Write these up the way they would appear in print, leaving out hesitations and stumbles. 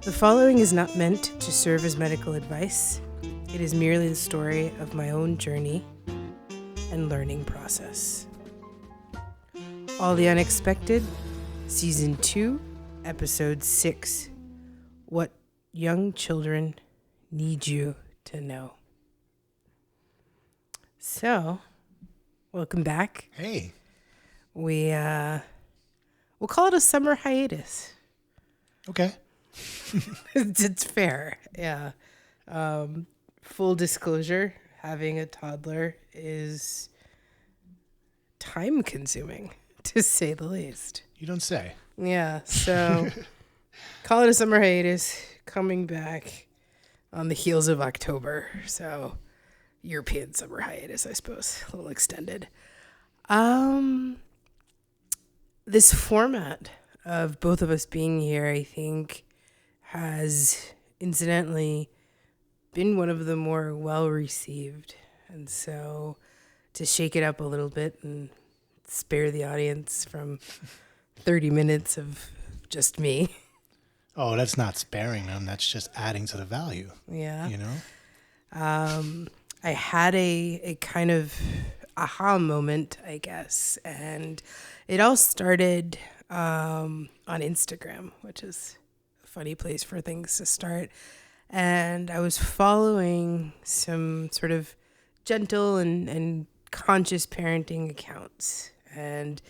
The following is not meant to serve as medical advice. It is merely the story of my own journey and learning process. All the Unexpected, Season 2, Episode 6. What young children need you to know. So, welcome back. Hey. We'll call it a summer hiatus. Okay. It's fair, yeah. Full disclosure, having a toddler is time consuming, to say the least. You don't say. Yeah, so call it a summer hiatus, coming back on the heels of October. So European summer hiatus, I suppose, a little extended. This format of both of us being here, I think, has incidentally been one of the more well-received. And so to shake it up a little bit and spare the audience from 30 minutes of just me. Oh, that's not sparing them. That's just adding to the value. Yeah. You know? I had a kind of aha moment, I guess. And it all started on Instagram, which is funny place for things to start. And I was following some sort of gentle and conscious parenting accounts. And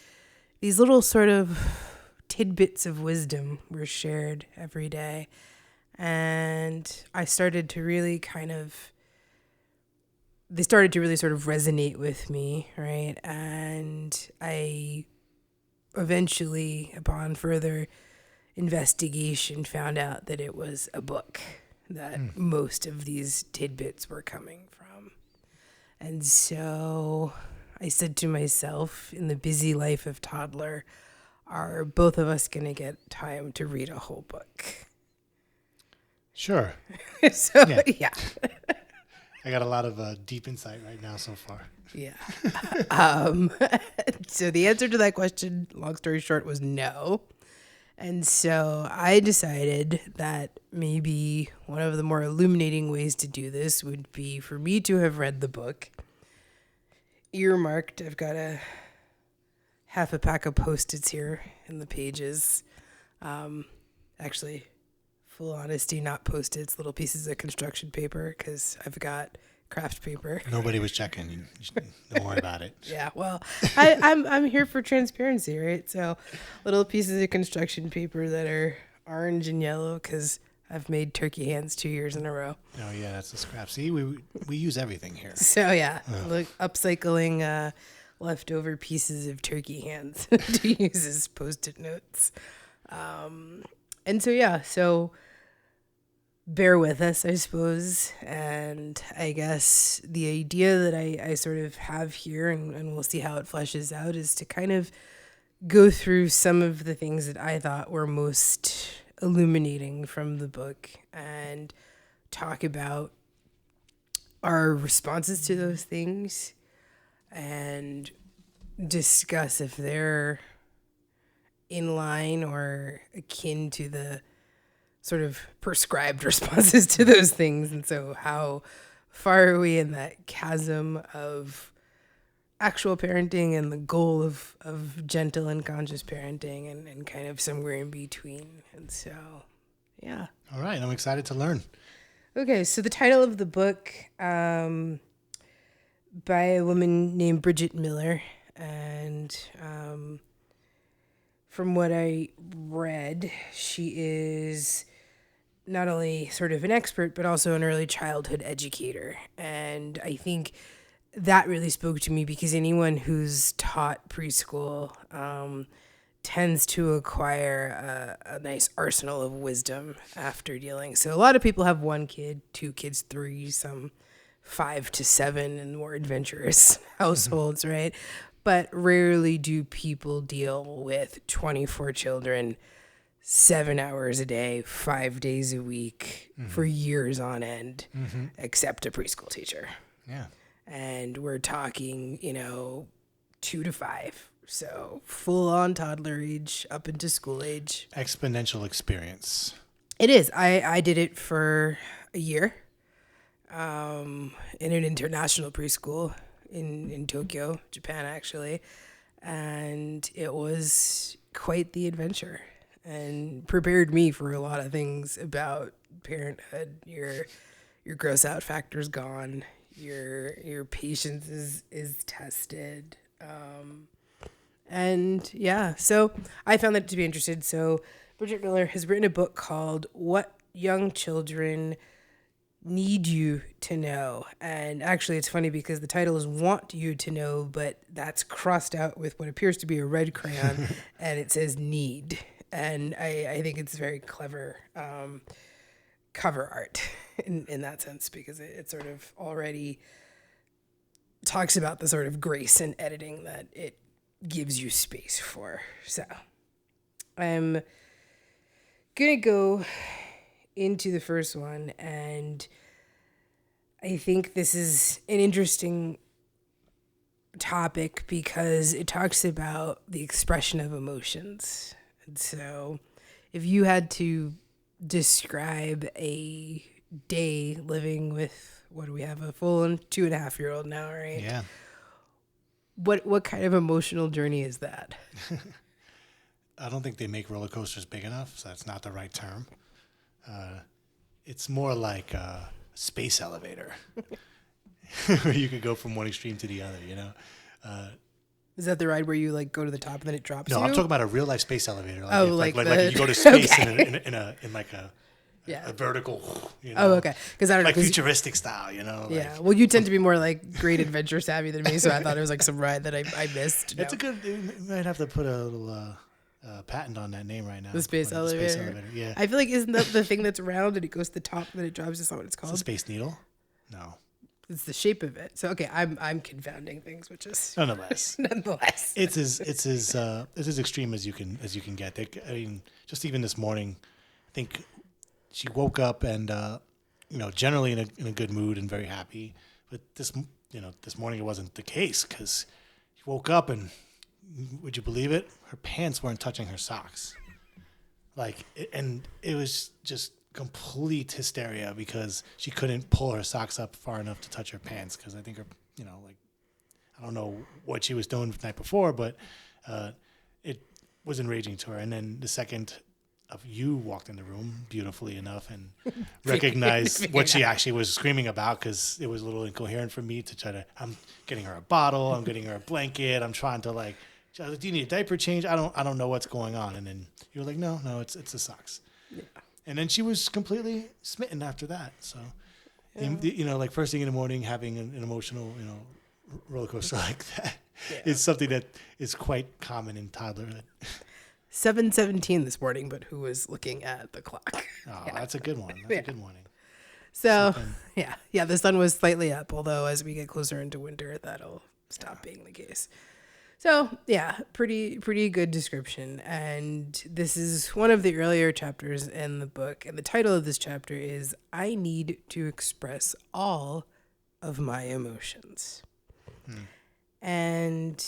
these little sort of tidbits of wisdom were shared every day. And I started to really they started to really sort of resonate with me, right? And I eventually, upon further investigation, found out that it was a book that most of these tidbits were coming from. And so I said to myself, in the busy life of toddler, are both of us going to get time to read a whole book? Sure. So, yeah. I got a lot of deep insight right now so far. Yeah. So the answer to that question, long story short, was no. And so I decided that maybe one of the more illuminating ways to do this would be for me to have read the book. Earmarked. I've got half a pack of Post-its here in the pages. Actually, full honesty, not Post-its, little pieces of construction paper, because I've got craft paper. Nobody was checking. Don't worry about it. Yeah, well, I'm here for transparency, right? So little pieces of construction paper that are orange and yellow because I've made turkey hands 2 years in a row. Oh, yeah, that's the scrap. See, we use everything here. So, yeah, look, upcycling leftover pieces of turkey hands to use as Post-it notes. And so, yeah, so bear with us, I suppose. And I guess the idea that I sort of have here, and we'll see how it fleshes out, is to kind of go through some of the things that I thought were most illuminating from the book and talk about our responses to those things and discuss if they're in line or akin to the sort of prescribed responses to those things. And so how far are we in that chasm of actual parenting and the goal of gentle and conscious parenting and kind of somewhere in between. And so, yeah. All right. I'm excited to learn. Okay. So the title of the book by a woman named Bridget Miller. And from what I read, she is not only sort of an expert, but also an early childhood educator. And I think that really spoke to me because anyone who's taught preschool tends to acquire a nice arsenal of wisdom after dealing. So a lot of people have 1 kid, 2 kids, 3, some 5 to 7 in more adventurous households, right? But rarely do people deal with 24 children, 7 hours a day, 5 days a week for years on end, except a preschool teacher. Yeah. And we're talking, 2 to 5. So full on toddler age up into school age. Exponential experience. It is. I did it for a year in an international preschool in Tokyo, Japan, actually. And it was quite the adventure and prepared me for a lot of things about parenthood. Your gross out factor's gone. Your patience is tested. And yeah, so I found that to be interesting. So Bridget Miller has written a book called What Young Children Need You to Know. And actually, it's funny because the title is Want You to Know, but that's crossed out with what appears to be a red crayon, and it says Need. And I think it's very clever cover art in that sense, because it sort of already talks about the sort of grace in editing that it gives you space for. So I'm gonna go into the first one, and I think this is an interesting topic because it talks about the expression of emotions. And so if you had to describe a day living with, what do we have, a full 2.5-year-old now, right? Yeah. What kind of emotional journey is that? I don't think they make roller coasters big enough, so that's not the right term. It's more like a space elevator, where you could go from one extreme to the other. Is that the ride where you like go to the top and then it drops No, you? I'm talking about a real life space elevator. Like you go to space Okay. in like a vertical. Oh, okay. Because I don't know. Like futuristic style. Yeah. Well, you tend to be more like great adventure savvy than me, so I thought it was like some ride that I missed. It's a good. You might have to put a little patent on that name right now. The space elevator. Space elevator. Yeah. I feel like isn't that the thing that's round and it goes to the top and then it drops? Is that what it's called? It's a space needle. No. It's the shape of it. So okay, I'm confounding things, which is Nonetheless. It's as extreme as you can get. I mean, just even this morning, I think she woke up and generally in a good mood and very happy. But this morning it wasn't the case, because she woke up and, would you believe it? Her pants weren't touching her socks. And it was just complete hysteria because she couldn't pull her socks up far enough to touch her pants, because I think her, I don't know what she was doing the night before, but it was enraging to her. And then the second of you walked in the room beautifully enough and recognized what she actually was screaming about, because it was a little incoherent for me to try to, I'm getting her a bottle, I'm getting her a blanket, I'm trying to like, do you need a diaper change? I don't know what's going on. And then you were like, no, it's the socks. Yeah. And then she was completely smitten after that. So, like first thing in the morning, having an emotional, roller coaster like that is something that is quite common in toddlerhood. 7:17 this morning, but who was looking at the clock? Oh, that's a good one. That's a good morning. So, yeah, the sun was slightly up, although as we get closer into winter, that'll stop being the case. So, yeah, pretty good description. And this is one of the earlier chapters in the book. And the title of this chapter is I Need to Express All of My Emotions. And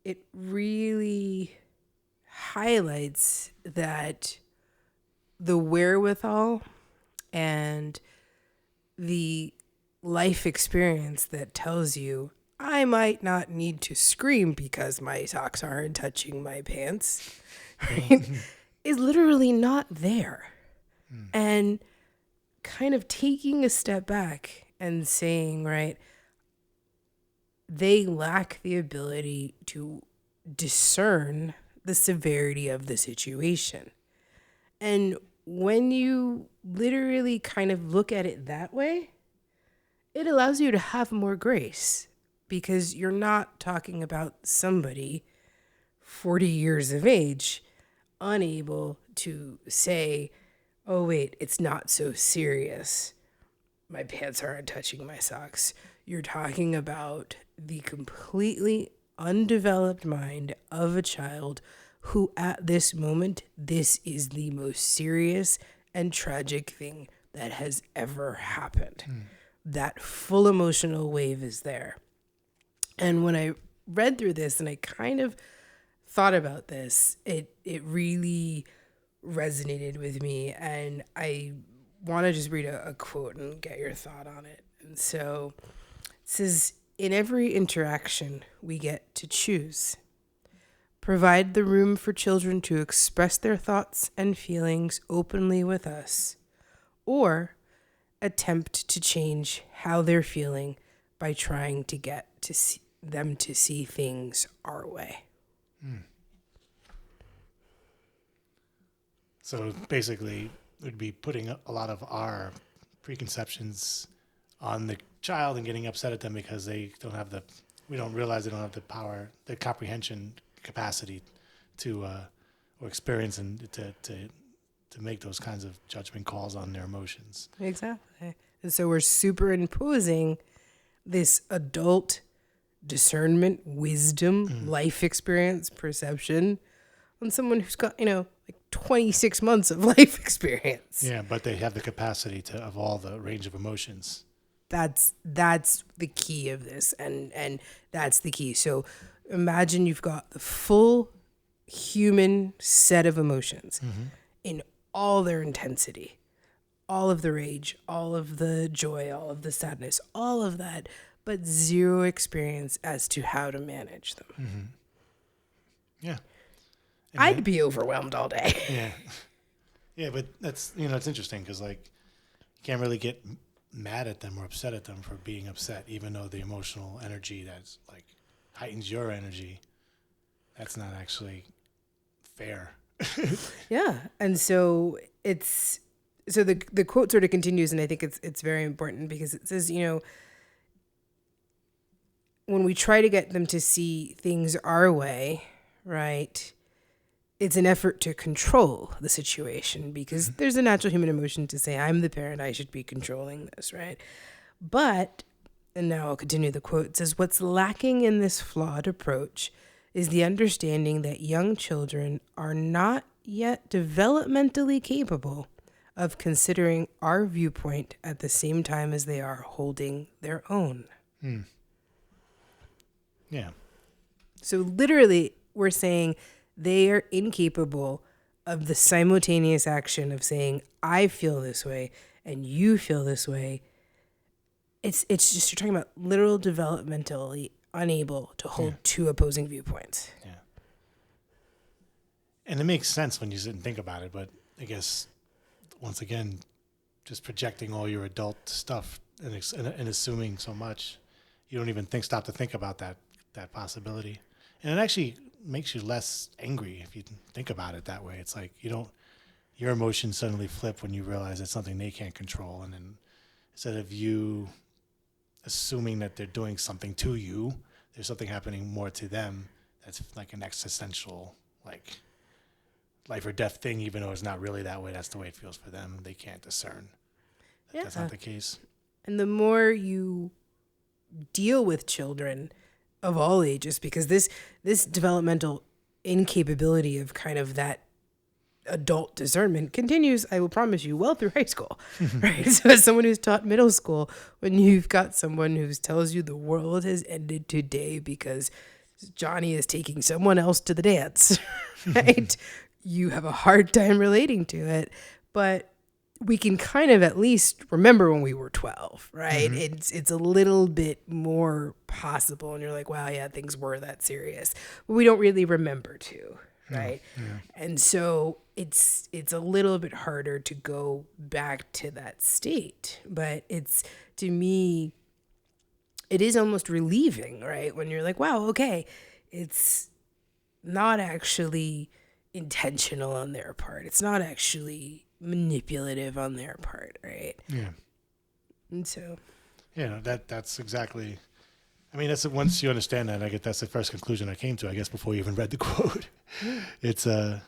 it really highlights that the wherewithal and the life experience that tells you I might not need to scream because my socks aren't touching my pants, right, is literally not there. And kind of taking a step back and saying, right, they lack the ability to discern the severity of the situation. And when you literally kind of look at it that way, it allows you to have more grace, because you're not talking about somebody 40 years of age unable to say, oh, wait, it's not so serious. My pants aren't touching my socks. You're talking about the completely undeveloped mind of a child who at this moment, this is the most serious and tragic thing that has ever happened. That full emotional wave is there. And when I read through this and I kind of thought about this, it really resonated with me, and I want to just read a quote and get your thought on it. And so it says, "In every interaction, we get to choose. Provide the room for children to express their thoughts and feelings openly with us, or attempt to change how they're feeling by trying to get to see them to see things our way." So basically, we'd be putting a lot of our preconceptions on the child and getting upset at them because we don't realize they don't have the power, the comprehension capacity to, or experience and to make those kinds of judgment calls on their emotions. Exactly. And so we're superimposing this adult discernment, wisdom, life experience, perception on someone who's got, like 26 months of life experience. Yeah, but they have the capacity of all the range of emotions. That's the key of this, and that's the key. So imagine you've got the full human set of emotions in all their intensity, all of the rage, all of the joy, all of the sadness, all of that, but zero experience as to how to manage them. Yeah. I'd be overwhelmed all day. Yeah. Yeah, but that's, it's interesting because, like, you can't really get mad at them or upset at them for being upset, even though the emotional energy that's, like, heightens your energy, that's not actually fair. Yeah. And so the quote sort of continues, and I think it's very important because it says, when we try to get them to see things our way, right, it's an effort to control the situation because there's a natural human emotion to say, I'm the parent, I should be controlling this, right? But, and now I'll continue the quote, it says, "What's lacking in this flawed approach is the understanding that young children are not yet developmentally capable of considering our viewpoint at the same time as they are holding their own." Yeah. So literally, we're saying they are incapable of the simultaneous action of saying, I feel this way and you feel this way. It's just, you're talking about literal developmentally unable to hold two opposing viewpoints. Yeah. And it makes sense when you sit and think about it, but I guess, once again, just projecting all your adult stuff and assuming so much, you don't even stop to think about that possibility. And it actually makes you less angry if you think about it that way. It's like your emotions suddenly flip when you realize it's something they can't control. And then instead of you assuming that they're doing something to you, there's something happening more to them that's like an existential, like, life or death thing, even though it's not really that way. That's the way it feels for them. They can't discern that that's not the case. And the more you deal with children of all ages, because this developmental incapability of kind of that adult discernment continues, I will promise you, well through high school, right? So as someone who's taught middle school, when you've got someone who tells you the world has ended today because Johnny is taking someone else to the dance, right? You have a hard time relating to it, but we can kind of at least remember when we were 12, right? It's a little bit more possible, and you're like, wow, yeah, things were that serious, but we don't really remember to, right? And so it's a little bit harder to go back to that state, but it's, to me, it is almost relieving, right? When you're like, wow, okay, it's not actually intentional on their part. It's not actually manipulative on their part, right? Yeah. And so, yeah, that's exactly. I mean, that's once you understand that, I guess that's the first conclusion I came to. I guess before you even read the quote, it's yeah.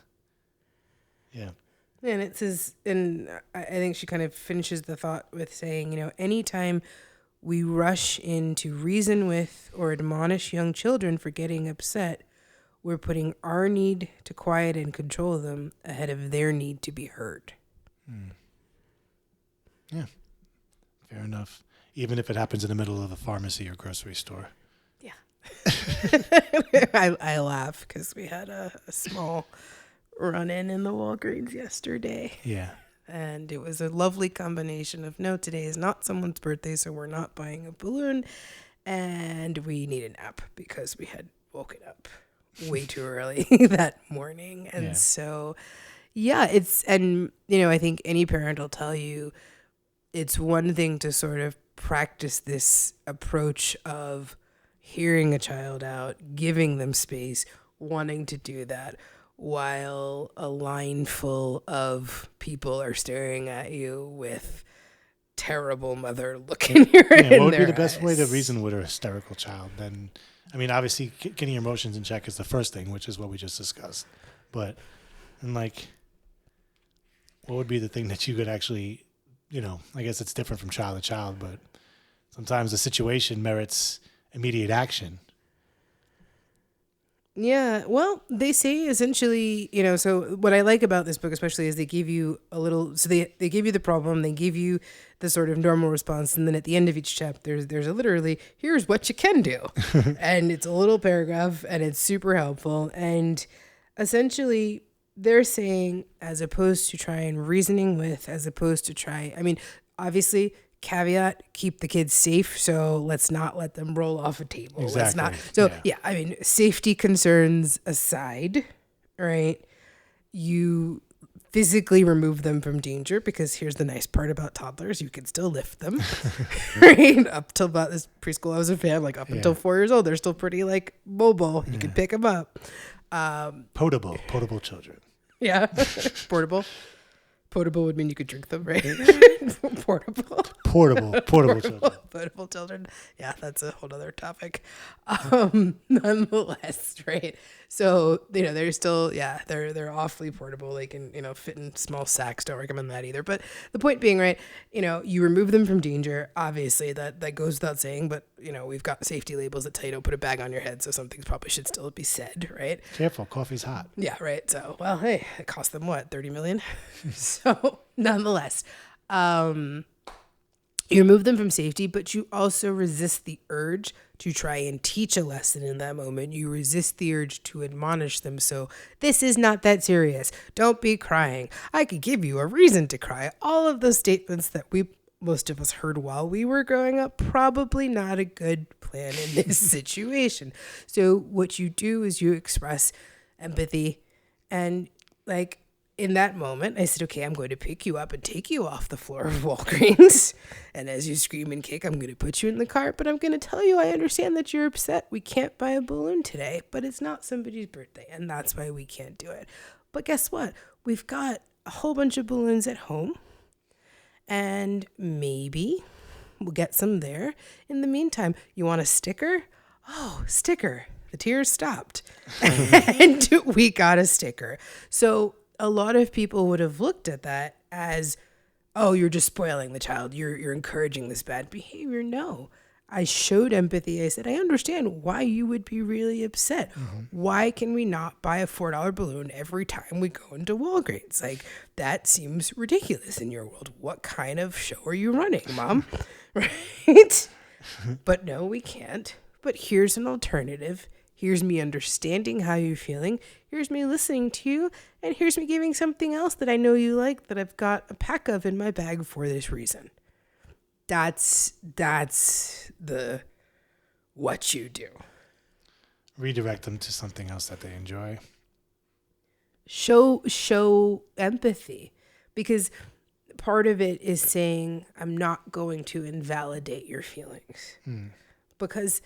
And it says, and I think she kind of finishes the thought with saying, anytime we rush in to reason with or admonish young children for getting upset, we're putting our need to quiet and control them ahead of their need to be heard. Yeah, fair enough. Even if it happens in the middle of a pharmacy or grocery store. Yeah. I laugh because we had a small run-in in the Walgreens yesterday. Yeah. And it was a lovely combination of, no, today is not someone's birthday, so we're not buying a balloon. And we need a nap because we had woken up way too early that morning. And so, yeah, I think any parent will tell you it's one thing to sort of practice this approach of hearing a child out, giving them space, wanting to do that while a line full of people are staring at you with terrible mother look in your What would be their the best way to eyes. reason with a hysterical child? Then, I mean, obviously, getting your emotions in check is the first thing, which is what we just discussed. But, and like, what would be the thing that you could actually, I guess it's different from child to child, but sometimes the situation merits immediate action. Yeah, well, they say essentially, so what I like about this book especially is they give you a little, so they give you the problem, they give you the sort of normal response, and then at the end of each chapter, there's a literally, here's what you can do. And it's a little paragraph, and it's super helpful. And essentially, they're saying, as opposed to obviously, caveat, keep the kids safe, so let's not let them roll off a table. Exactly. Safety concerns aside, right? You physically remove them from danger, because here's the nice part about toddlers, you can still lift them. Right? Up till about this preschool I was a fan, like up until 4 years old, they're still pretty like mobile. You can pick them up. Potable children. Yeah. Potable would mean you could drink them, right? Portable Children. Portable children. Yeah, that's a whole other topic. Nonetheless, right? So, they're still, they're awfully portable. They can, fit in small sacks. Don't recommend that either. But the point being, right, you remove them from danger. Obviously, that goes without saying. But, we've got safety labels that tell you don't put a bag on your head. So some things probably should still be said, right? Careful, coffee's hot. Yeah, right. So, well, hey, it cost them what, $30 million? So, nonetheless, you remove them from safety, but you also resist the urge to try and teach a lesson in that moment. You resist the urge to admonish them. So this is not that serious. Don't be crying. I could give you a reason to cry. All of those statements that most of us heard while we were growing up, probably not a good plan in this situation. So what you do is you express empathy, and like, in that moment, I said, okay, I'm going to pick you up and take you off the floor of Walgreens. And as you scream and kick, I'm going to put you in the cart. But I'm going to tell you, I understand that you're upset. We can't buy a balloon today, but it's not somebody's birthday. And that's why we can't do it. But guess what? We've got a whole bunch of balloons at home. And maybe we'll get some there. In the meantime, you want a sticker? Oh, sticker. The tears stopped. And we got a sticker. So a lot of people would have looked at that as, oh, you're just spoiling the child. You're encouraging this bad behavior. No, I showed empathy. I said, I understand why you would be really upset. Mm-hmm. Why can we not buy a $4 balloon every time we go into Walgreens? Like, that seems ridiculous in your world. What kind of show are you running, Mom? Right? But no, we can't. But here's an alternative. Here's me understanding how you're feeling. Here's me listening to you. And here's me giving something else that I know you like that I've got a pack of in my bag for this reason. That's the what you do. Redirect them to something else that they enjoy. Show empathy. Because part of it is saying, I'm not going to invalidate your feelings. Because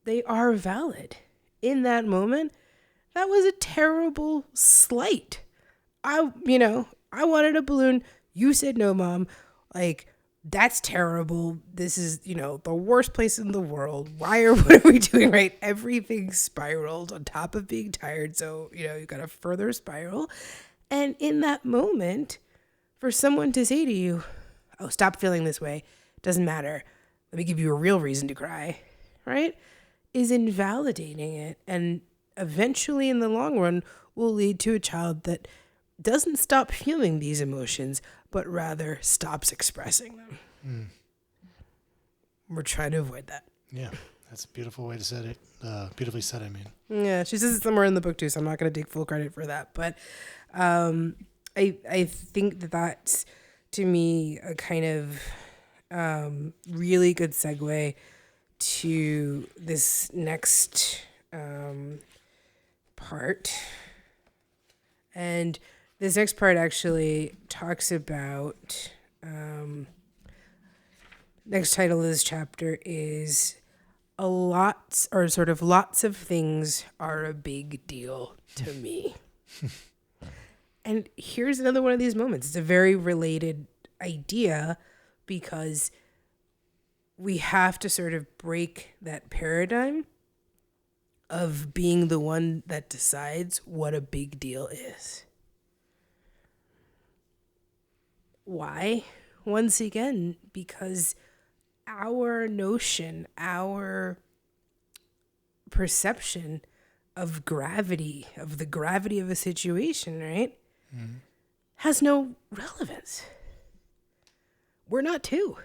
they are valid. In that moment, that was a terrible slight. I wanted a balloon. You said no, Mom. Like, that's terrible. This is, the worst place in the world. What are we doing, right? Everything spiraled on top of being tired. So, you got a further spiral. And in that moment, for someone to say to you, oh, stop feeling this way. Doesn't matter. Let me give you a real reason to cry, right? Is invalidating it, and eventually in the long run will lead to a child that doesn't stop feeling these emotions, but rather stops expressing them. We're trying to avoid that. Yeah, That's a beautiful way to set it. Beautifully said, I mean. Yeah, she says it somewhere in the book too, so I'm not going to take full credit for that. But I think that that's, to me, a kind of really good segue to this next part. And this next part actually talks about, next title of this chapter is lots of things are a big deal to me. And here's another one of these moments. It's a very related idea because we have to sort of break that paradigm of being the one that decides what a big deal is. Why? Once again, because our notion, our perception of the gravity of a situation, right, has no relevance. We're not two,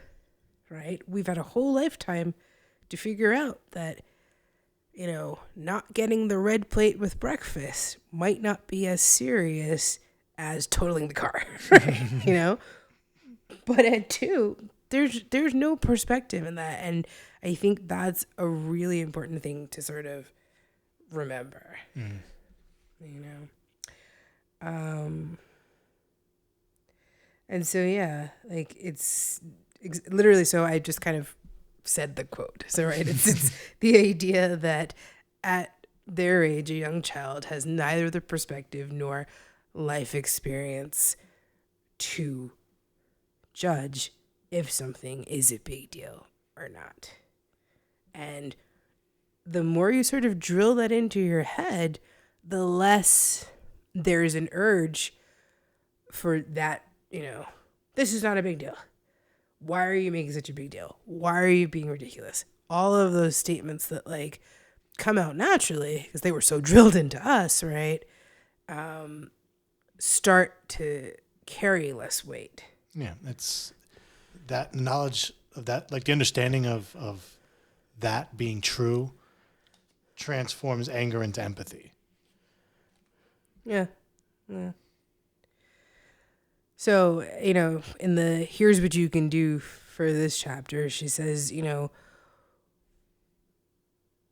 right? We've had a whole lifetime to figure out that, not getting the red plate with breakfast might not be as serious as totaling the car, But at 2, there's no perspective in that, and I think that's a really important thing to sort of remember. And so like it's literally, so I just kind of said the quote. So right, it's the idea that at their age, a young child has neither the perspective nor life experience to judge if something is a big deal or not. And the more you sort of drill that into your head, the less there's an urge for that, this is not a big deal. Why are you making such a big deal? Why are you being ridiculous? All of those statements that like come out naturally because they were so drilled into us, right? Start to carry less weight. Yeah, it's that knowledge of that, like the understanding of that being true transforms anger into empathy. Yeah. So, in the here's what you can do for this chapter, she says,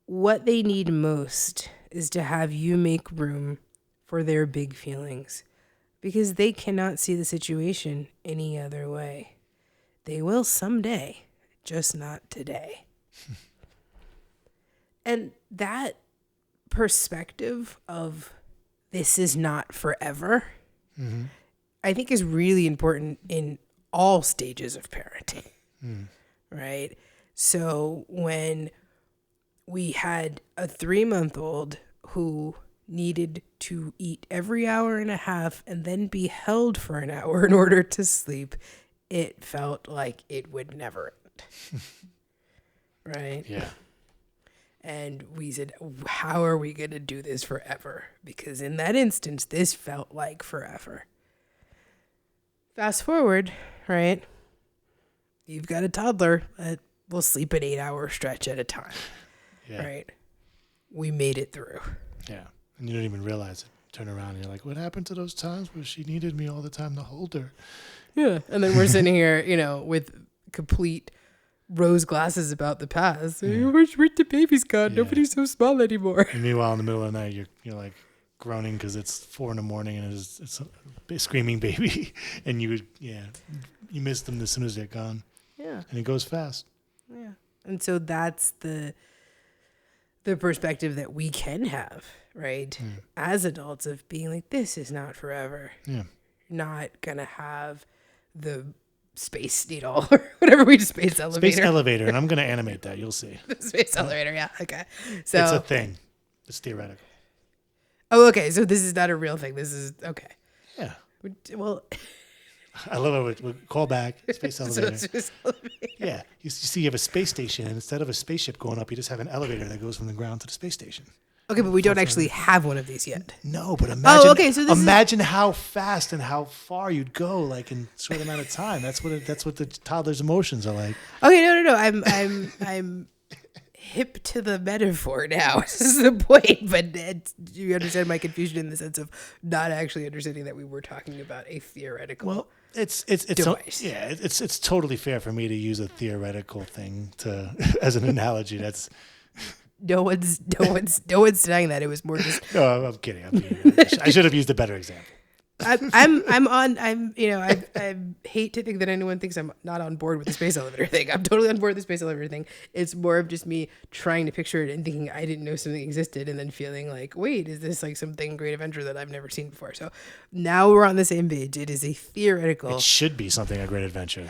what they need most is to have you make room for their big feelings because they cannot see the situation any other way. They will someday, just not today. And that perspective of this is not forever, I think is really important in all stages of parenting, right? So when we had a 3-month-old who needed to eat every hour and a half and then be held for an hour in order to sleep, it felt like it would never end. Right? Yeah. And we said, how are we going to do this forever? Because in that instance, this felt like forever. Fast forward, right? You've got a toddler that will sleep an 8-hour stretch at a time. Yeah. Right? We made it through. Yeah. And you don't even realize it. Turn around and you're like, what happened to those times where she needed me all the time to hold her? Yeah. And then we're sitting here, with complete rose glasses about the past. Yeah. Where'd the baby's gone? Yeah. Nobody's so small anymore. And meanwhile, in the middle of the night, you're like groaning because it's 4 a.m. and it's a screaming baby. And you miss them as soon as they're gone. Yeah. And it goes fast. Yeah. And so that's the perspective that we can have, right? As adults, of being like, this is not forever. Yeah. Not going to have the space needle or whatever space elevator. Space elevator. And I'm going to animate that. You'll see. The space elevator. Yeah. Okay. So it's a thing. It's theoretical. Oh, okay. So this is not a real thing. This is okay. Yeah. Well, I love it. We'll call back. Space elevator. space elevator. Yeah. You see, you have a space station, and instead of a spaceship going up, you just have an elevator that goes from the ground to the space station. Okay, but we don't actually have one of these yet. No, but imagine. Oh, okay. So this imagine how fast and how far you'd go, like in a short amount of time. That's what the toddler's emotions are like. Okay, no. I'm hip to the metaphor now. This is the point, but you understand my confusion in the sense of not actually understanding that we were talking about a theoretical. Well, it's device. it's totally fair for me to use a theoretical thing to as an analogy. That's no one's denying that. It was more just. no, I'm kidding. I should have used a better example. I hate to think that anyone thinks I'm not on board with the space elevator thing. I'm totally on board with the space elevator thing. It's more of just me trying to picture it and thinking I didn't know something existed, and then feeling like, wait, is this like something great adventure that I've never seen before? So now we're on the same page. It is a theoretical. It should be something a great adventure.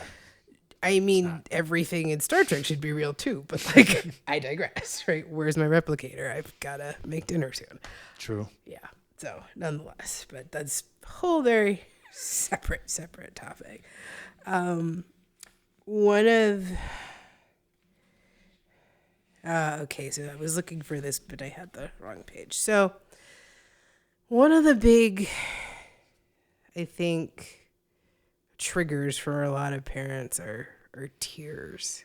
I mean, everything in Star Trek should be real too, but like, I digress, right? Where's my replicator? I've got to make dinner soon. True. Yeah. So nonetheless, but that's a whole very separate topic. Okay, so I was looking for this, but I had the wrong page. So one of the big, I think, triggers for a lot of parents are tears.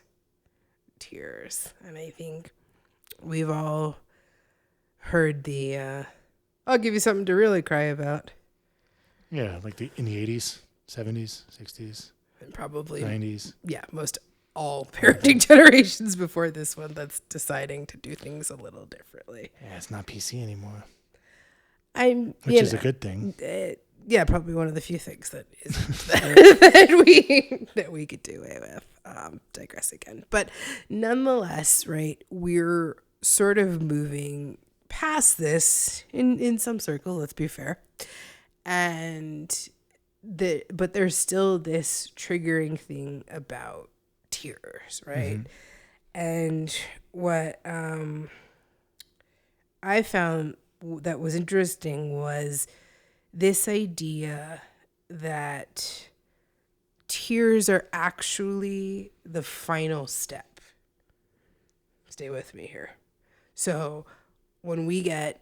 And I think we've all heard the, I'll give you something to really cry about. Yeah, like in the 80s, 70s, 60s, And probably 90s. Yeah, most all parenting generations before this one that's deciding to do things a little differently. Yeah, it's not PC anymore. Which is a good thing. Yeah, probably one of the few things that isn't that we could do away with. Digress again, but nonetheless, right? We're sort of moving past this in some circles. Let's be fair, but there's still this triggering thing about tears, right? Mm-hmm. And what I found that was interesting was this idea that tears are actually the final step. Stay with me here. So when we get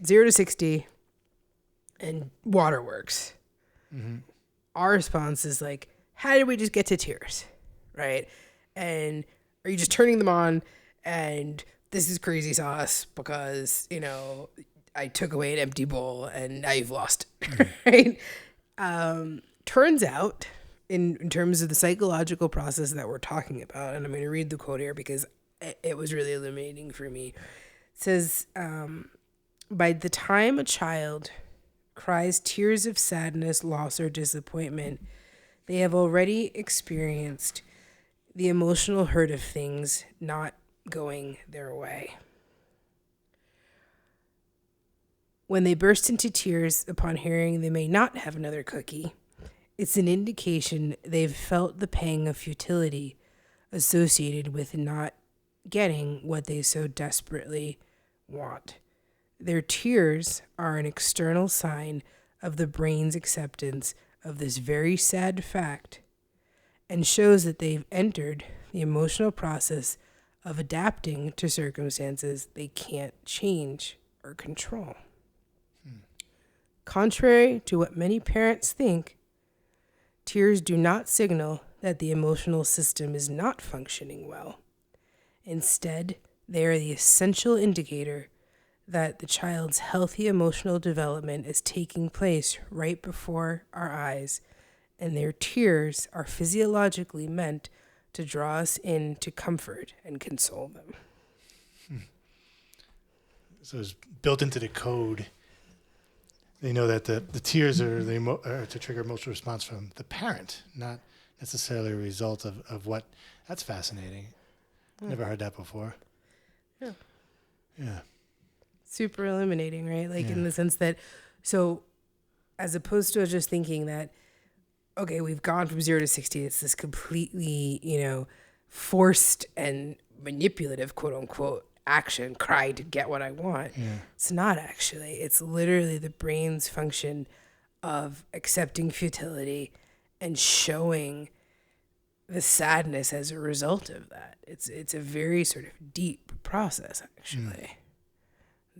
0 to 60 and waterworks, mm-hmm. our response is like, how did we just get to tears? Right? And are you just turning them on and this is crazy sauce because, I took away an empty bowl and now you've lost it, right? Turns out, in terms of the psychological process that we're talking about, and I'm going to read the quote here because it was really illuminating for me. It says, by the time a child cries tears of sadness, loss, or disappointment, they have already experienced the emotional hurt of things not going their way. When they burst into tears upon hearing they may not have another cookie, it's an indication they've felt the pang of futility associated with not getting what they so desperately want. Their tears are an external sign of the brain's acceptance of this very sad fact and shows that they've entered the emotional process of adapting to circumstances they can't change or control. Contrary to what many parents think, tears do not signal that the emotional system is not functioning well. Instead, they are the essential indicator that the child's healthy emotional development is taking place right before our eyes, and their tears are physiologically meant to draw us in to comfort and console them. So it's built into the code. They know that the tears are to trigger emotional response from the parent, not necessarily a result of what. That's fascinating. Never heard that before. Yeah. Yeah. Super illuminating, right? Like in the sense that, so as opposed to just thinking that, okay, we've gone from 0 to 60, it's this completely, forced and manipulative, quote unquote, action, cry to get what I want. Yeah. It's not actually. It's literally the brain's function of accepting futility and showing the sadness as a result of that. It's a very sort of deep process, actually.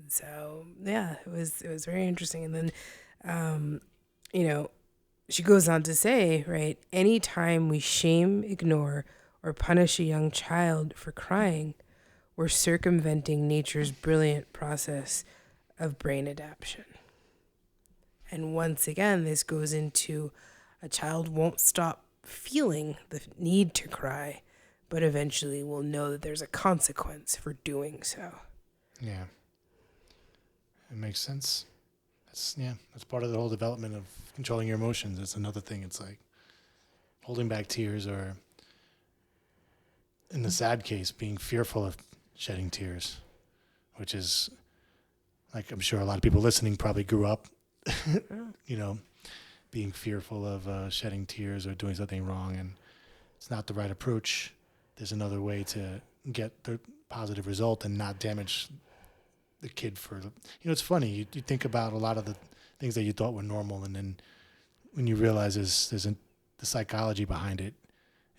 So yeah, it was very interesting. And then, she goes on to say, right, anytime we shame, ignore, or punish a young child for crying, we're circumventing nature's brilliant process of brain adaptation. And once again, this goes into a child won't stop feeling the need to cry, but eventually will know that there's a consequence for doing so. Yeah. It makes sense. That's part of the whole development of controlling your emotions. It's another thing. It's like holding back tears, or in the sad case, being fearful of shedding tears, which is, like, I'm sure a lot of people listening probably grew up, being fearful of shedding tears or doing something wrong, and it's not the right approach. There's another way to get the positive result and not damage the kid for, it's funny. You think about a lot of the things that you thought were normal, and then when you realize there's the psychology behind it,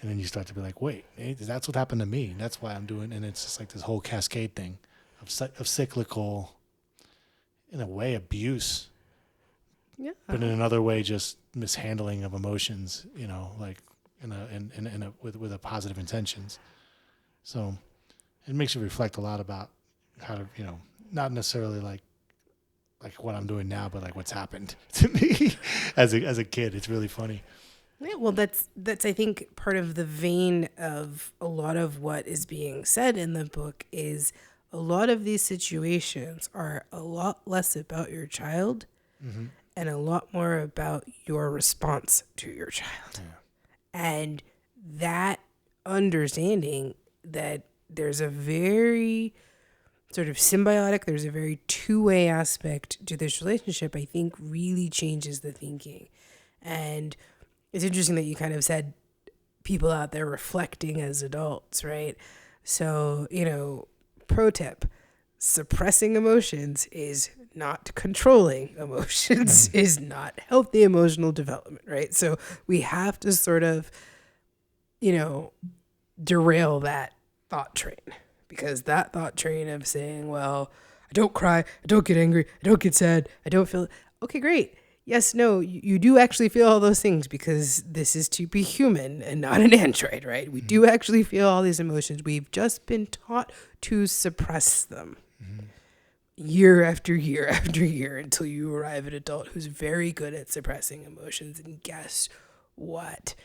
and then you start to be like, wait, that's what happened to me. That's why I'm doing, and it's just like this whole cascade thing of cyclical, in a way, abuse. Yeah. But in another way, just mishandling of emotions, like with a positive intentions. So it makes you reflect a lot about how to, not necessarily like what I'm doing now, but like what's happened to me as a kid. It's really funny. Yeah, well, that's I think part of the vein of a lot of what is being said in the book is a lot of these situations are a lot less about your child and a lot more about your response to your child. Yeah. And that understanding that there's a very sort of symbiotic, there's a very two-way aspect to this relationship, I think really changes the thinking. And it's interesting that you kind of said people out there reflecting as adults, right? So, pro tip, suppressing emotions is not controlling emotions, is not healthy emotional development, right? So we have to sort of, derail that thought train, because that thought train of saying, well, I don't cry, I don't get angry, I don't get sad, I don't feel, okay, great. Yes, no, you do actually feel all those things, because this is to be human and not an android, right? We do actually feel all these emotions. We've just been taught to suppress them year after year after year until you arrive at an adult who's very good at suppressing emotions. And guess what?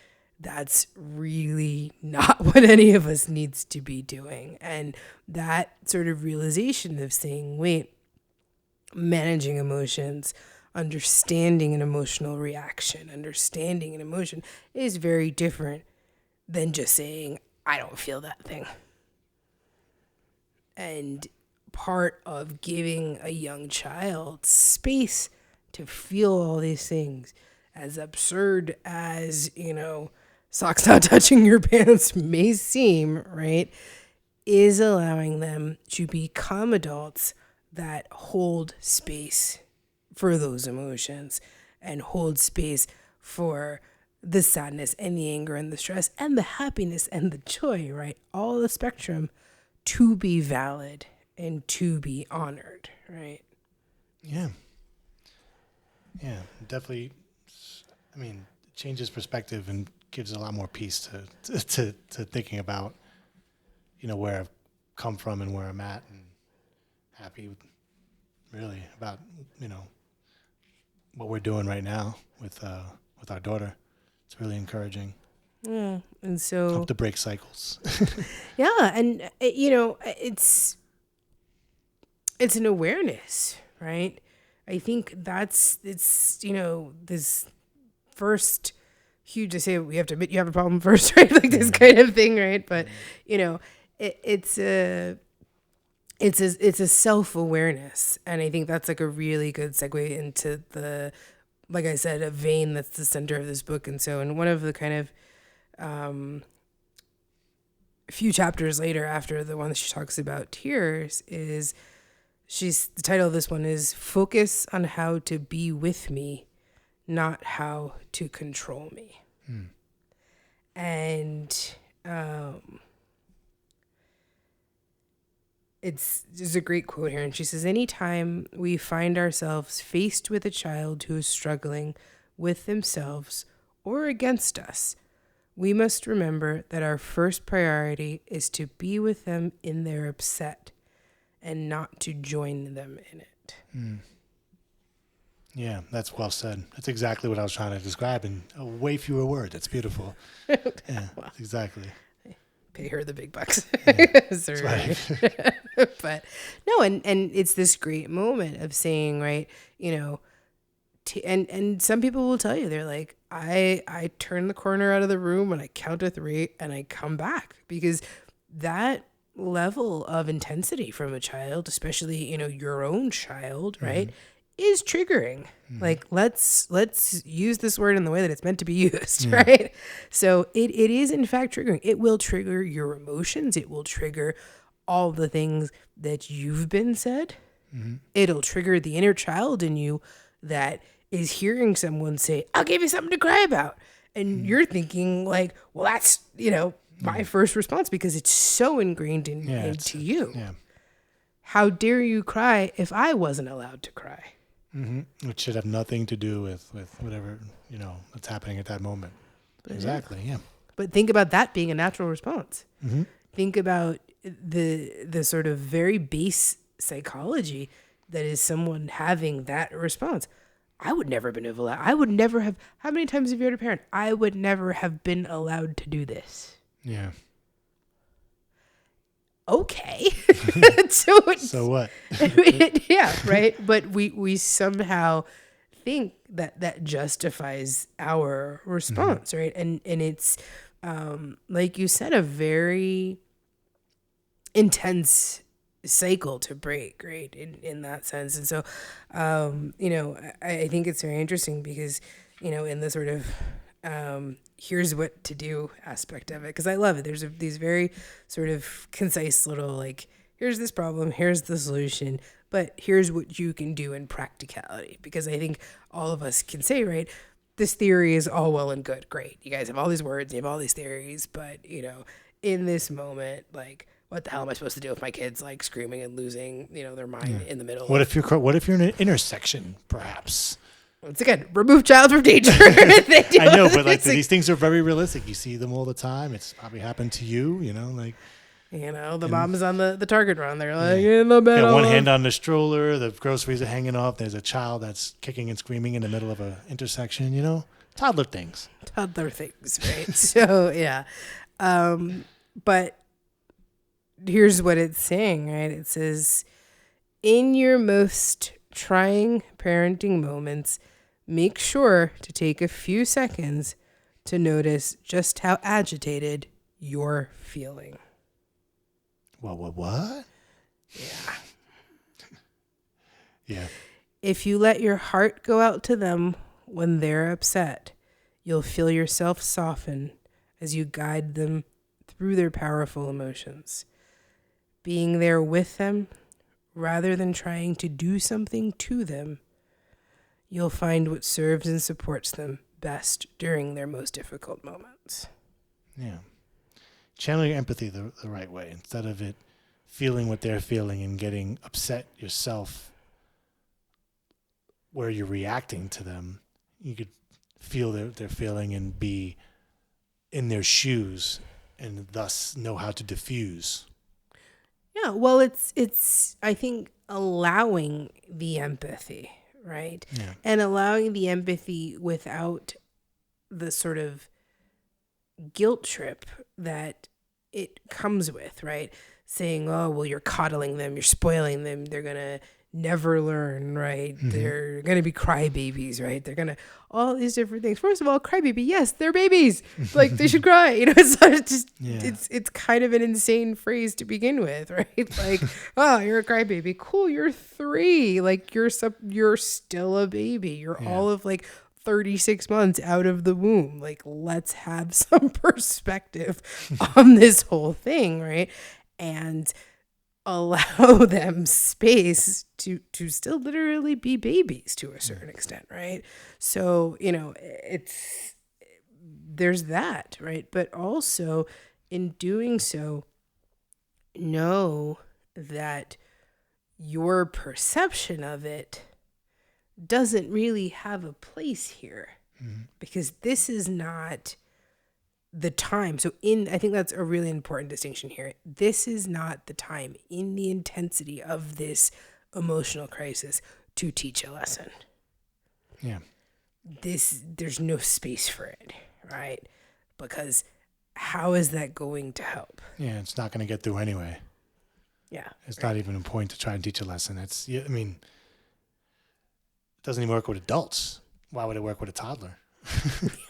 That's really not what any of us needs to be doing. And that sort of realization of saying, wait, managing emotions, understanding an emotional reaction, understanding an emotion is very different than just saying, I don't feel that thing. And part of giving a young child space to feel all these things, as absurd as, socks not touching your pants may seem, right, is allowing them to become adults that hold space for those emotions and hold space for the sadness and the anger and the stress and the happiness and the joy, right? All the spectrum to be valid and to be honored, right? Yeah. Yeah, definitely. I mean, it changes perspective and gives a lot more peace to thinking about, where I've come from and where I'm at, and happy really about, what we're doing right now with our daughter. It's really encouraging. Yeah, and so Hope to break cycles. yeah, and it's an awareness, right? I think it's this first huge to say we have to admit you have a problem first, right? Like this kind of thing, right? But it's a self-awareness, and I think that's like a really good segue into the, like I said, a vein that's the center of this book. And so in one of the kind of few chapters later, after the one that she talks about tears, is the title of this one is Focus on How to Be With Me, Not How to Control Me. And there's a great quote here, and she says, anytime we find ourselves faced with a child who is struggling with themselves or against us, We must remember that our first priority is to be with them in their upset and not to join them in it. Yeah, that's well said. That's exactly what I was trying to describe in a way fewer words. It's beautiful. Yeah, exactly. Pay her the big bucks. That's right. But no, and it's this great moment of saying, right, you know, and some people will tell you, they're like, I turn the corner out of the room and I count to 3 and I come back, because that level of intensity from a child, especially, you know, your own child, right, is triggering. Like, let's use this word in the way that it's meant to be used, right? So it is in fact triggering. It will trigger your emotions. It will trigger all the things that you've been said. It'll trigger the inner child in you that is hearing someone say, I'll give you something to cry about. And you're thinking like, well, that's, you know, my first response, because it's so ingrained into you. Yeah. How dare you cry if I wasn't allowed to cry? Which should have nothing to do with whatever, you know, that's happening at that moment. Exactly. Yeah. But think about that being a natural response. Think about the sort of very base psychology that is someone having that response. I would never have been allowed. I would never have. How many times have you heard a parent? I would never have been allowed to do this. Yeah. Okay. So what? Yeah, right. But we somehow think that justifies our response, right? And it's like you said, a very intense cycle to break, right? In that sense. And so you know, I think it's very interesting because, you know, in the sort of here's what to do aspect of it, because I love it. There's these very sort of concise little, like, here's this problem, here's the solution, but here's what you can do in practicality. Because I think all of us can say, right, this theory is all well and good, great, you guys have all these words, you have all these theories, but, you know, in this moment, like, what the hell am I supposed to do if my kid's like screaming and losing, you know, their mind in the middle? What if you're in an intersection, perhaps? Once again, remove child from danger. I know, but like these things are very realistic. You see them all the time. It's probably happened to you, you know, like, you know, the mom's on the target run. They're like, in the middle. One hand on the stroller, the groceries are hanging off. There's a child that's kicking and screaming in the middle of an intersection, you know, toddler things, right? So, yeah. But here's what it's saying, right? It says, in your most trying parenting moments, make sure to take a few seconds to notice just how agitated you're feeling. What? Yeah. Yeah. If you let your heart go out to them when they're upset, you'll feel yourself soften as you guide them through their powerful emotions. Being there with them, rather than trying to do something to them, you'll find what serves and supports them best during their most difficult moments. Yeah. Channeling your empathy the right way, instead of it feeling what they're feeling and getting upset yourself where you're reacting to them. You could feel their feeling and be in their shoes and thus know how to diffuse. Yeah, well, it's I think allowing the empathy, right? Yeah. And allowing the empathy without the sort of guilt trip that it comes with, right? Saying, oh, well, you're coddling them, you're spoiling them, they're going to never learn, right? Mm-hmm. They're going to be crybabies, right? They're going to, all these different things. First of all, crybaby, yes, they're babies. Like, they should cry. You know, it's not just, it's kind of an insane phrase to begin with, right? Like, oh, you're a crybaby. Cool, you're 3. Like, you're still a baby. You're all of, like, 36 months out of the womb. Like, let's have some perspective on this whole thing, right? And allow them space to still literally be babies to a certain extent, right? So, you know, there's that, right? But also in doing so, know that your perception of it doesn't really have a place here, because this is not the time. So I think that's a really important distinction here. This is not the time in the intensity of this emotional crisis to teach a lesson. Yeah. There's no space for it, right? Because how is that going to help? Yeah, it's not going to get through anyway. Yeah. It's not even a point to try and teach a lesson. It doesn't even work with adults. Why would it work with a toddler?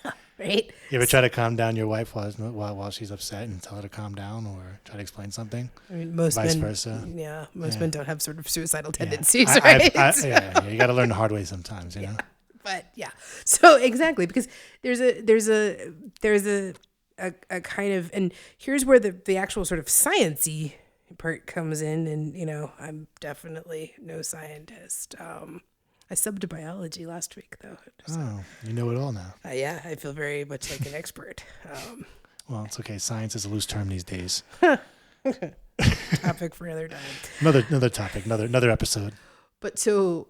Yeah, right? You ever try to calm down your wife while she's upset and tell her to calm down, or try to explain something? I mean, most Vice men, versa. Yeah, most men don't have sort of suicidal Yeah. tendencies, right? You got to learn the hard way sometimes, you know? But yeah, so exactly, because there's a kind of, and here's where the actual sort of sciencey part comes in, and I'm definitely no scientist. I subbed to biology last week though. So, Oh, you know it all now. yeah, I feel very much like an expert. Well, it's okay. Science is a loose term these days. Topic for another time. Another topic, another episode. But so,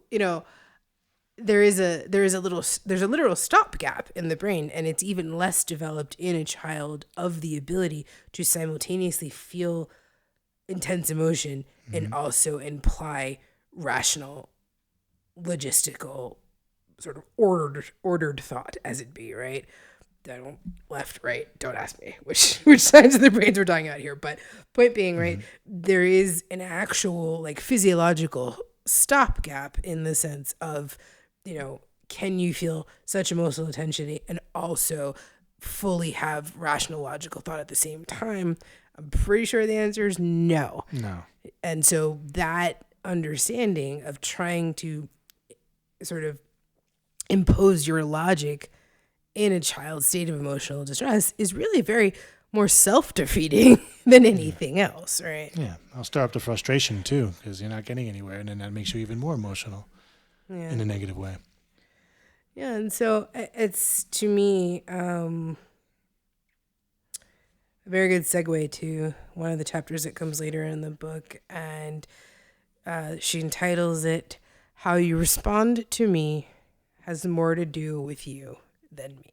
there's a literal stopgap in the brain, and it's even less developed in a child of the ability to simultaneously feel intense emotion and also imply rational, logistical, sort of ordered thought, as it be, right? I don't left, right. Don't ask me which sides of the brains we're talking about here. But point being, right, there is an actual like physiological stopgap in the sense of, can you feel such emotional intensity and also fully have rational, logical thought at the same time? I'm pretty sure the answer is no. No. And so that understanding of trying to sort of impose your logic in a child's state of emotional distress is really very more self-defeating than anything else, right? Yeah, I'll stir up the frustration too, because you're not getting anywhere, and then that makes you even more emotional in a negative way. Yeah, and so it's, to me, a very good segue to one of the chapters that comes later in the book, and she entitles it, "How You Respond to Me Has More to Do with You Than Me."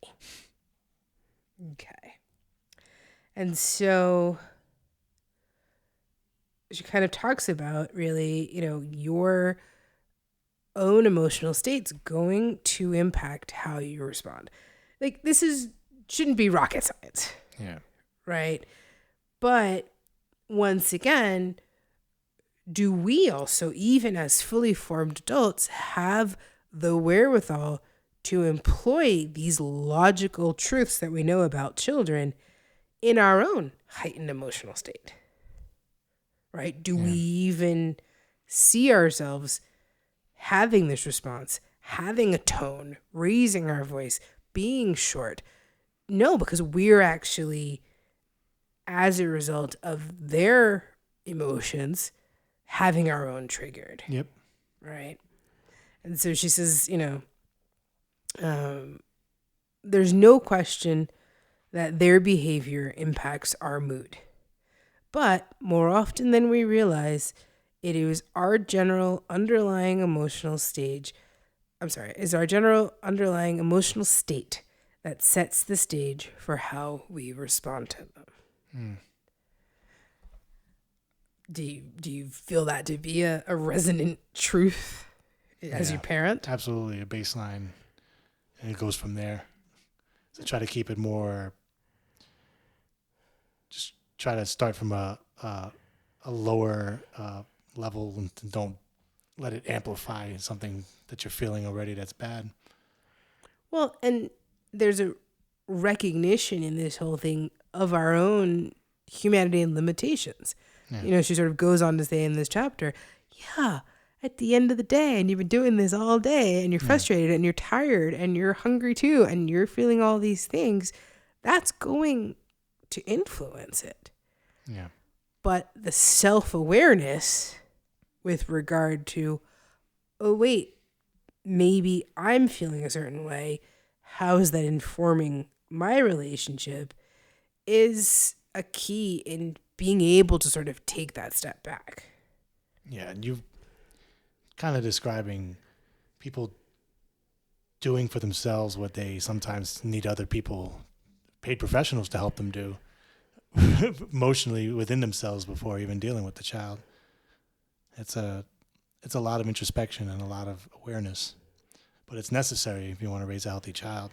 Okay. And so she kind of talks about really, your own emotional states going to impact how you respond. Like, shouldn't be rocket science. Yeah. Right? But once again, do we also, even as fully formed adults, have the wherewithal to employ these logical truths that we know about children in our own heightened emotional state? Right? Do we even see ourselves having this response, having a tone, raising our voice, being short? No, because we're actually, as a result of their emotions, having our own triggered. Yep. Right? And so she says, there's no question that their behavior impacts our mood. But more often than we realize, it is our general underlying emotional state that sets the stage for how we respond to them. Do you feel that to be a resonant truth as your parent? Absolutely, a baseline, and it goes from there. So try to keep it more. Just try to start from a lower level, and don't let it amplify something that you're feeling already that's bad. Well, and there's a recognition in this whole thing of our own humanity and limitations. Yeah. She sort of goes on to say in this chapter, at the end of the day, and you've been doing this all day, and you're frustrated, and you're tired, and you're hungry too, and you're feeling all these things, that's going to influence it. Yeah. But the self-awareness with regard to, oh, wait, maybe I'm feeling a certain way, how is that informing my relationship, is a key in being able to sort of take that step back. Yeah, and you've kind of describing people doing for themselves what they sometimes need other people paid professionals to help them do emotionally within themselves before even dealing with the child. It's a lot of introspection and a lot of awareness, but it's necessary if you want to raise a healthy child.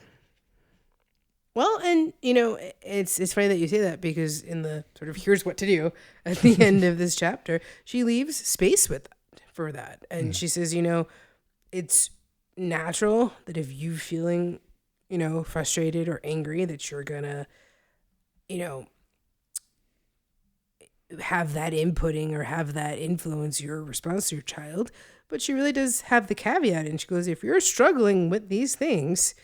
Well, and it's funny that you say that, because in the sort of here's what to do at the end of this chapter, she leaves space for that. And she says, it's natural that if you're feeling, frustrated or angry, that you're gonna, have that inputting or have that influence your response to your child. But she really does have the caveat, and she goes, if you're struggling with these things,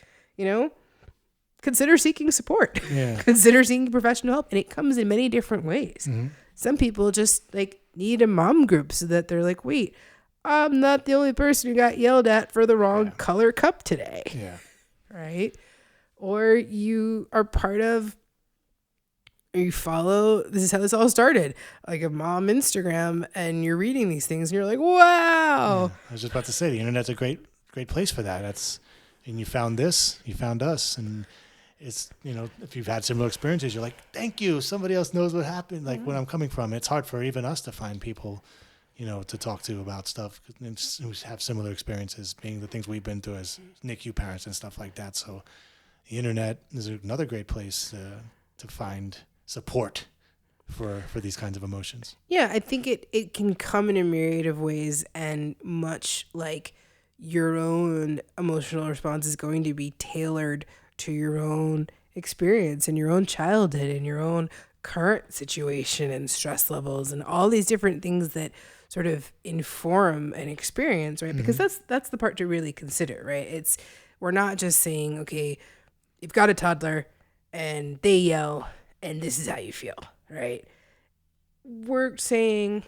consider seeking support. Yeah. Consider seeking professional help. And it comes in many different ways. Mm-hmm. Some people just need a mom group so that they're like, wait, I'm not the only person who got yelled at for the wrong color cup today. Yeah. Right? Or you are part of, or you follow, this is how this all started, like a mom Instagram, and you're reading these things and you're like, wow. Yeah. I was just about to say, the internet's a great place for that. And you found this, you found us, and it's, if you've had similar experiences, you're like, thank you. Somebody else knows what happened, like where I'm coming from. It's hard for even us to find people, to talk to about stuff who have similar experiences, being the things we've been through as NICU parents and stuff like that. So the internet is another great place to find support for these kinds of emotions. Yeah, I think it can come in a myriad of ways, and much like your own emotional response is going to be tailored to your own experience and your own childhood and your own current situation and stress levels and all these different things that sort of inform an experience, right? Because that's the part to really consider, right? We're not just saying, okay, you've got a toddler and they yell and this is how you feel, right? We're saying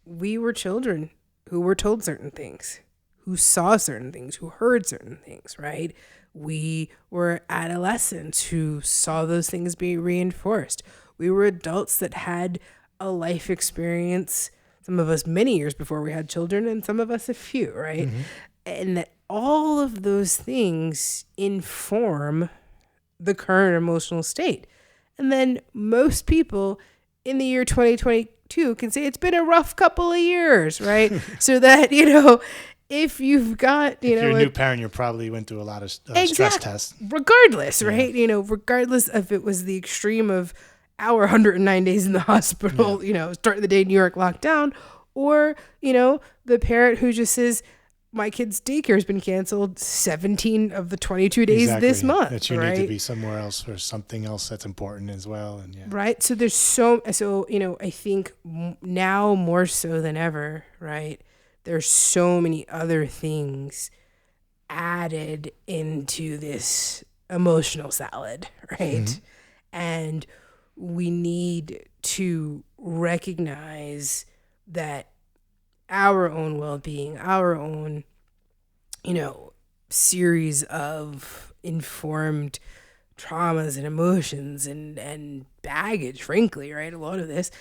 we were children who were told certain things, who saw certain things, who heard certain things, right? We were adolescents who saw those things be reinforced. We were adults that had a life experience, some of us many years before we had children, and some of us a few, right? Mm-hmm. And that all of those things inform the current emotional state. And then most people in the year 2022 can say it's been a rough couple of years, right? So that, if you've got, if you're a new parent, you probably went through a lot of stress tests. Regardless, right? Regardless if it was the extreme of our 109 days in the hospital, starting the day New York lockdown, or, the parent who just says, my kid's daycare has been canceled 17 of the 22 days this month. That you need to be somewhere else for something else that's important as well. And right. So there's so, I think now more so than ever, right? There's so many other things added into this emotional salad, right? Mm-hmm. And we need to recognize that our own well-being, our own, series of informed traumas and emotions and baggage, frankly, right? A lot of this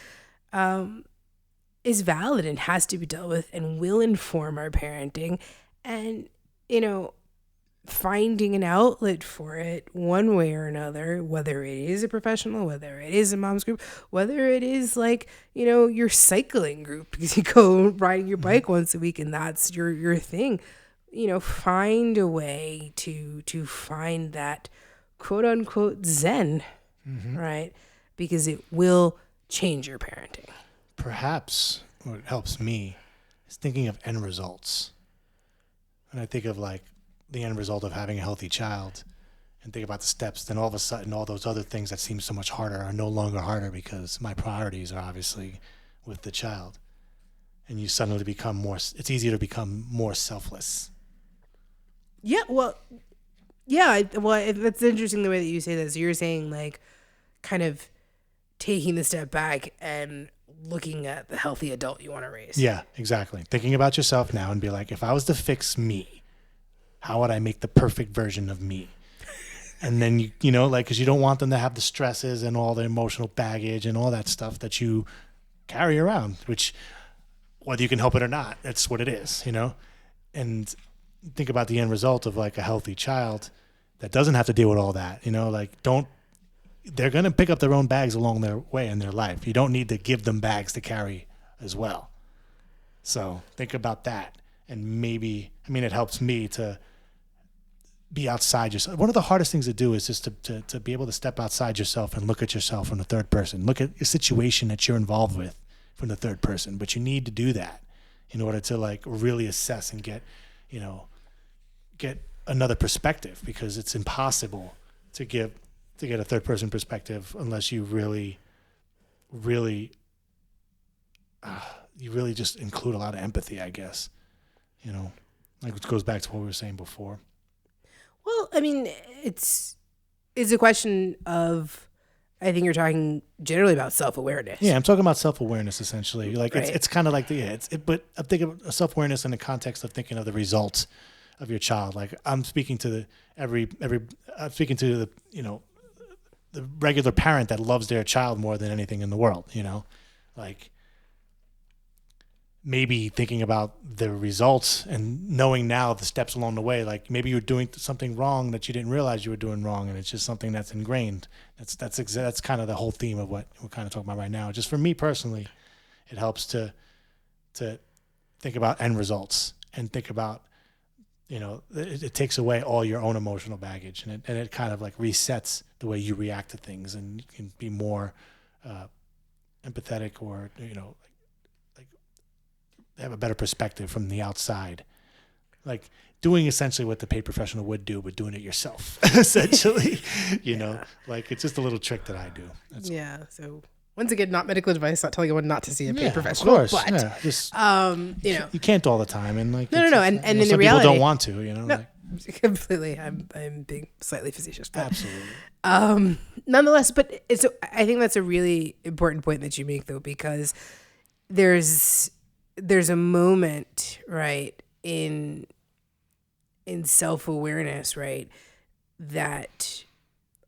is valid and has to be dealt with and will inform our parenting. And, finding an outlet for it one way or another, whether it is a professional, whether it is a mom's group, whether it is your cycling group because you go riding your bike once a week and that's your thing, find a way to find that quote unquote zen, right? Because it will change your parenting. Perhaps what helps me is thinking of end results. And I think of the end result of having a healthy child and think about the steps, then all of a sudden all those other things that seem so much harder are no longer harder because my priorities are obviously with the child. And you suddenly become it's easier to become more selfless. Yeah, well, that's interesting the way that you say that. So you're saying kind of taking the step back and looking at the healthy adult you want to raise. Yeah, exactly. Thinking about yourself now and be like, if I was to fix me, how would I make the perfect version of me? And then, because you don't want them to have the stresses and all the emotional baggage and all that stuff that you carry around, which whether you can help it or not, that's what it is, And think about the end result of a healthy child that doesn't have to deal with all that, don't they're going to pick up their own bags along their way in their life. You don't need to give them bags to carry as well. So think about that. And maybe, it helps me to be outside yourself. One of the hardest things to do is just to be able to step outside yourself and look at yourself from the third person. Look at your situation that you're involved with from the third person. But you need to do that in order to like really assess and get another perspective, because it's impossible to get a third person perspective unless you really just include a lot of empathy, I guess. Like it goes back to what we were saying before. Well, it's a question of, I think you're talking generally about self-awareness. Yeah, I'm talking about self-awareness essentially. Like right. it's kind of like but I'm thinking of self-awareness in the context of thinking of the results of your child. Like I'm speaking to I'm speaking to the the regular parent that loves their child more than anything in the world. Like maybe thinking about the results and knowing now the steps along the way. Like maybe you're doing something wrong that you didn't realize you were doing wrong, and it's just something that's ingrained. That's kind of the whole theme of what we're kind of talking about right now. Just for me personally, it helps to think about end results and think about, it takes away all your own emotional baggage, and it kind of like resets the way you react to things, and you can be more empathetic, or have a better perspective from the outside, like doing essentially what the paid professional would do, but doing it yourself, essentially. Like it's just a little trick that I do. So once again, not medical advice, not telling anyone not to see a paid professional. Of course, but just you can't all the time, and like no, and in the some reality, people don't want to. No, completely. I'm being slightly facetious, but absolutely. Nonetheless, but I think that's a really important point that you make, though, because there's a moment, right, in self-awareness, right, that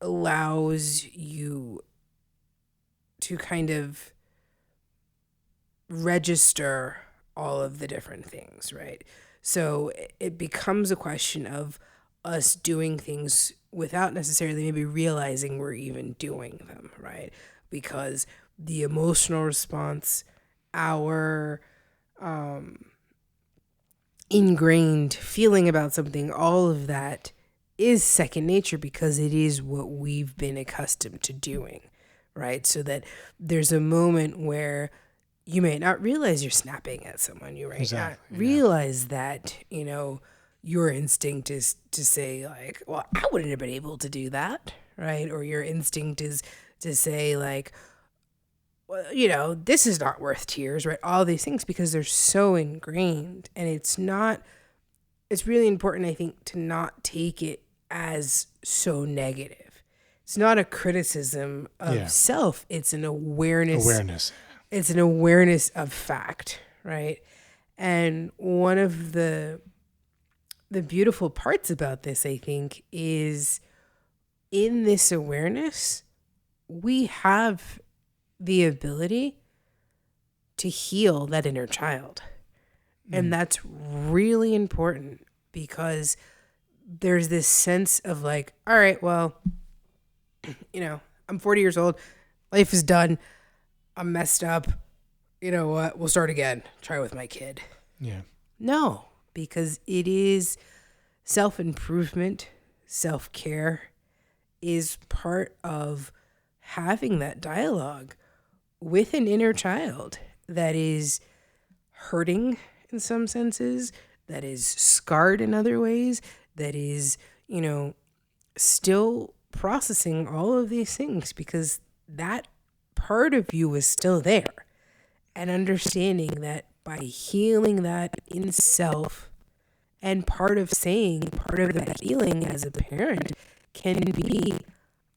allows you to kind of register all of the different things, right? So it becomes a question of us doing things without necessarily maybe realizing we're even doing them, right? Because the emotional response, our ingrained feeling about something, all of that is second nature because it is what we've been accustomed to doing, right? So that there's a moment where you may not realize you're snapping at someone. You might not realize that, your instinct is to say like, well, I wouldn't have been able to do that, right? Or your instinct is to say like, well, this is not worth tears, right? All these things, because they're so ingrained, and it's really important, I think, to not take it as so negative. It's not a criticism of self. It's an awareness. It's an awareness of fact, right? And one of the beautiful parts about this, I think, is in this awareness, we have the ability to heal that inner child. And that's really important, because there's this sense of like, all right, well, I'm 40 years old. Life is done. I'm messed up. You know what? We'll start again. Try with my kid. Yeah. No, because it is self-improvement, self-care is part of having that dialogue with an inner child that is hurting in some senses, that is scarred in other ways, that is, still processing all of these things, because that part of you is still there. And understanding that by healing that in self, and part of that healing as a parent can be,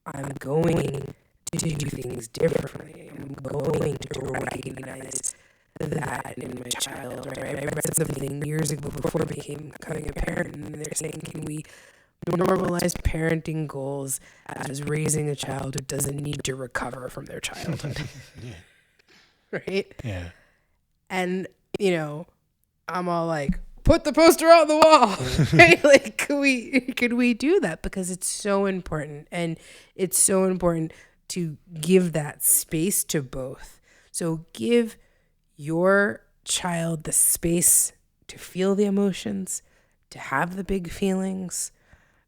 I'm going to do things differently. I'm going to recognize that in my child, right? I read something years ago before becoming a parent, and they're saying, can we normalize parenting goals as raising a child who doesn't need to recover from their childhood? Right? Yeah. And, I'm all like, put the poster on the wall, right? Like, could we do that? Because it's so important. And it's so important to give that space to both. So give your child the space to feel the emotions, to have the big feelings,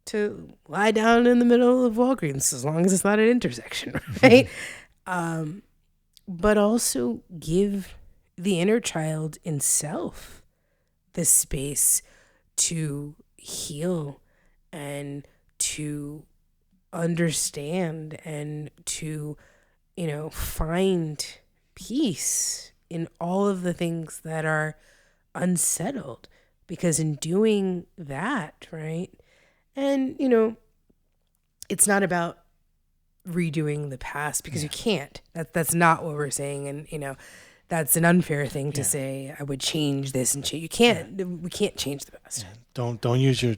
to lie down in the middle of Walgreens, as long as it's not an intersection, right? But also give the inner child in self the space to heal and to understand and to, find peace in all of the things that are unsettled. Because in doing that, right? And, it's not about redoing the past, because you can't. That's not what we're saying. And, that's an unfair thing to say, I would change this and change. You can't. We can't change the past. Yeah. Don't use your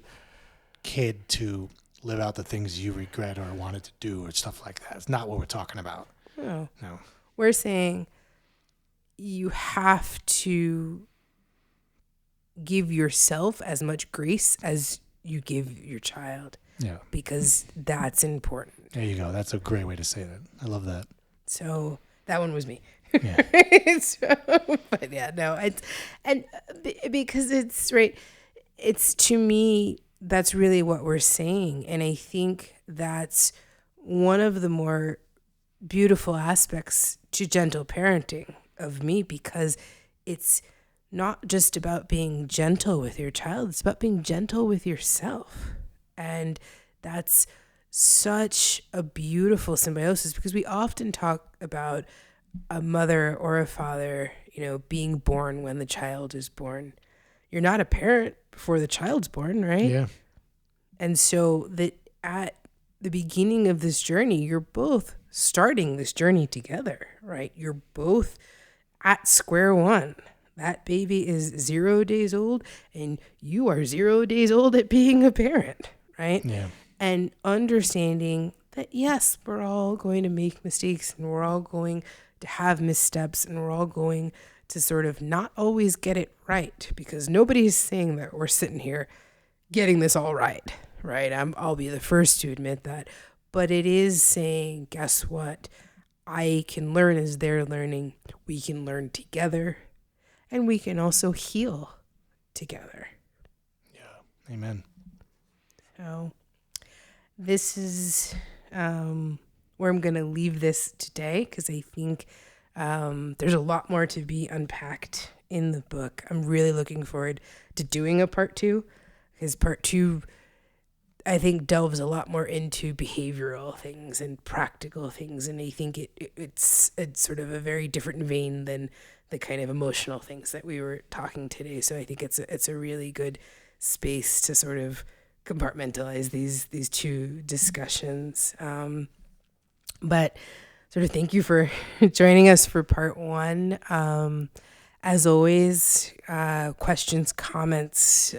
kid to live out the things you regret or wanted to do or stuff like that. It's not what we're talking about. No. No. We're saying you have to give yourself as much grace as you give your child. Yeah. Because that's important. There you go. That's a great way to say that. I love that. So that one was me. Yeah. But yeah, no, because it's right. It's, to me, that's really what we're saying. And I think that's one of the more beautiful aspects to gentle parenting of me, because it's not just about being gentle with your child, it's about being gentle with yourself. And that's such a beautiful symbiosis, because we often talk about a mother or a father, being born when the child is born. You're not a parent before the child's born, right? Yeah. And so that at the beginning of this journey, you're both starting this journey together, right? You're both at square one. That baby is 0 days old, and you are 0 days old at being a parent, right? Yeah. And understanding that, yes, we're all going to make mistakes, and we're all going to have missteps, and we're all going to sort of not always get it right, because nobody's saying that we're sitting here getting this all right, right? I'll be the first to admit that. But it is saying, guess what? I can learn as they're learning. We can learn together, and we can also heal together. Yeah. Amen. So this is where I'm going to leave this today, because I think there's a lot more to be unpacked in the book. I'm really looking forward to doing a part 2, because part 2, I think, delves a lot more into behavioral things and practical things. And I think it's sort of a very different vein than the kind of emotional things that we were talking today. So I think it's a really good space to sort of compartmentalize these two discussions. But sort of thank you for joining us for part 1. As always, questions, comments,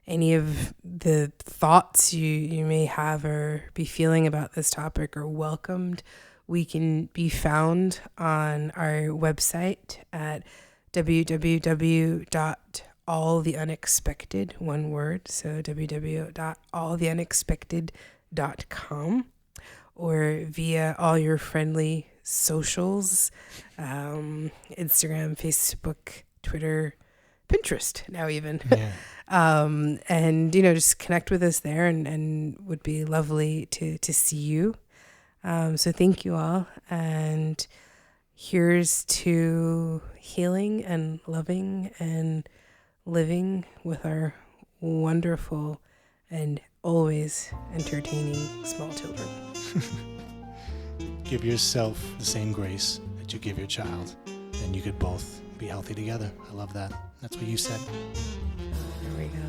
any of the thoughts you may have or be feeling about this topic are welcomed. We can be found on our website at www.alltheunexpected, one word, so www.alltheunexpected.com, or via all your friendly socials, Instagram, Facebook, Twitter, Pinterest now even. Yeah. And, just connect with us there, and would be lovely to see you. So thank you all. And here's to healing and loving and living with our wonderful and always entertaining small children. Give yourself the same grace that you give your child, and you could both be healthy together. I love that. That's what you said. There we go.